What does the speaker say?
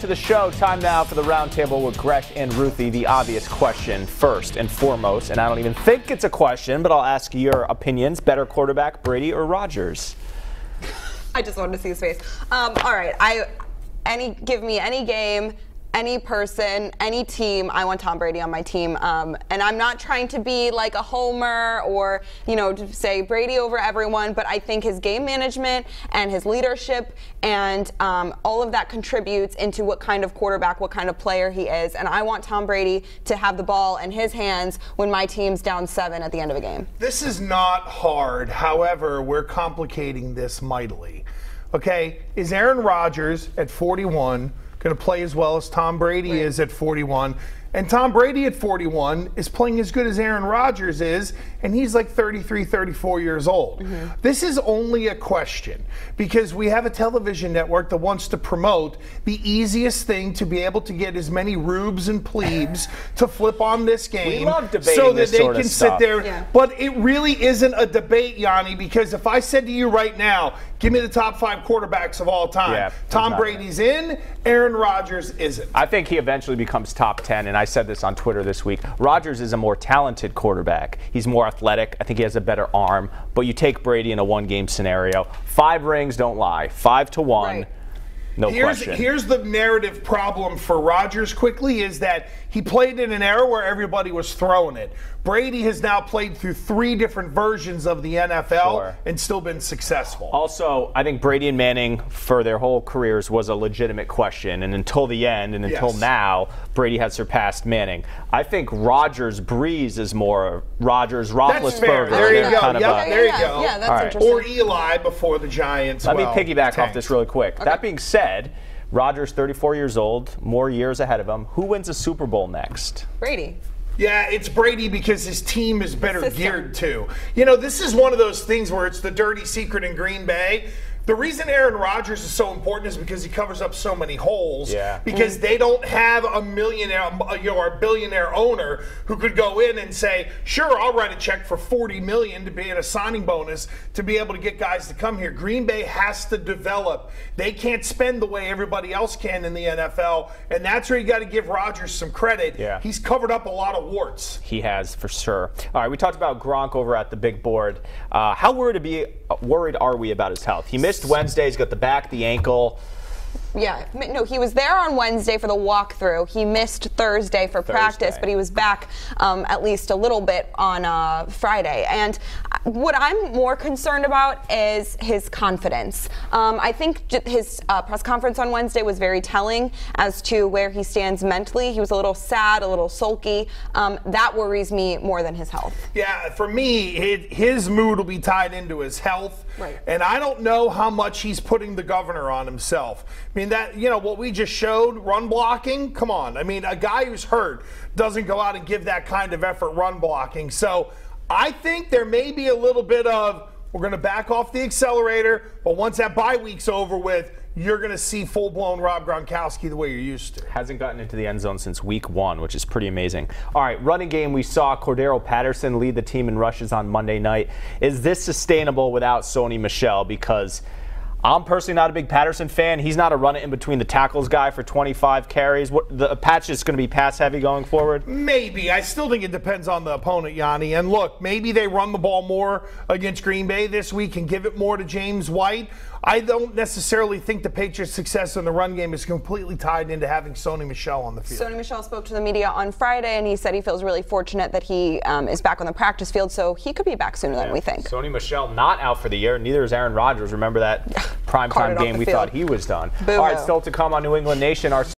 to the show. Time now for the roundtable with Gresh and Ruthie. The obvious question first and foremost, and I don't even think it's a question, but I'll ask your opinions. Better quarterback, Brady or Rodgers? I just wanted to see his face. All right, give me any game, any person, any team. I want Tom Brady on my team, and I'm not trying to be like a homer or to say Brady over everyone, but I think his game management and his leadership and all of that contributes into what kind of quarterback, what kind of player he is, and I want Tom Brady to have the ball in his hands when my team's down 7 at the end of a game. This is not hard. However, we're complicating this mightily. Okay, is Aaron Rodgers at 41 going to play as well as Tom Brady is at 41? And Tom Brady at 41 is playing as good as Aaron Rodgers is, and he's like 33, 34 years old. Mm-hmm. This is only a question because we have a television network that wants to promote the easiest thing to be able to get as many rubes and plebes to flip on this game. We love debating so that this they sort can of sit stuff. there. Yeah. But it really isn't a debate, Yanni, because if I said to you right now, give me the top 5 quarterbacks of all time, Tom Brady's in, Aaron Rodgers isn't. I think he eventually becomes top 10, and I said this on Twitter this week. Rodgers is a more talented quarterback. He's more athletic. I think he has a better arm. But you take Brady in a one-game scenario. 5 rings don't lie. 5 to 1. Right. No question. Here's the narrative problem for Rodgers quickly is that he played in an era where everybody was throwing it. Brady has now played through 3 different versions of the NFL and still been successful. Also, I think Brady and Manning for their whole careers was a legitimate question, and until the end and until now, Brady has surpassed Manning. I think Rodgers Breeze is more Rodgers Roethlisberger. That's fair. There you go. There you go. Yeah, that's interesting. Or Eli before the Giants. Let me piggyback off this really quick. Okay. That being said, Rodgers, 34 years old, more years ahead of him. Who wins a Super Bowl next? Brady. Yeah, it's Brady because his team is better geared to. This is one of those things where it's the dirty secret in Green Bay. The reason Aaron Rodgers is so important is because he covers up so many holes. Yeah. Because they don't have a millionaire, or a billionaire owner who could go in and say, "Sure, I'll write a check for $40 million to be in a signing bonus to be able to get guys to come here." Green Bay has to develop. They can't spend the way everybody else can in the NFL, and that's where you got to give Rodgers some credit. Yeah. He's covered up a lot of warts. He has, for sure. All right, we talked about Gronk over at the big board. How worried are we about his health? He missed Wednesday. He's got the back, the ankle. Yeah, no, he was there on Wednesday for the walkthrough. He missed Thursday for practice, but he was back at least a little bit on Friday. And what I'm more concerned about is his confidence. I think his press conference on Wednesday was very telling as to where he stands mentally. He was a little sad, a little sulky. That worries me more than his health. Yeah, for me, his mood will be tied into his health. Right. And I don't know how much he's putting the governor on himself. I mean, that, what we just showed, run blocking, come on. I mean, a guy who's hurt doesn't go out and give that kind of effort run blocking. So I think there may be a little bit of, we're going to back off the accelerator, but once that bye week's over with, you're going to see full-blown Rob Gronkowski the way you're used to. Hasn't gotten into the end zone since week 1, which is pretty amazing. All right, running game, we saw Cordero Patterson lead the team in rushes on Monday night. Is this sustainable without Sony Michel? Because I'm personally not a big Patterson fan. He's not a run it in between the tackles guy for 25 carries. The patch is going to be pass heavy going forward? Maybe. I still think it depends on the opponent, Yanni. And look, maybe they run the ball more against Green Bay this week and give it more to James White. I don't necessarily think the Patriots' success in the run game is completely tied into having Sony Michel on the field. Sony Michel spoke to the media on Friday, and he said he feels really fortunate that he is back on the practice field, so he could be back sooner than we think. Sony Michel not out for the year. Neither is Aaron Rodgers. Remember that primetime game we thought he was done. All right, still to come on New England Nation. Our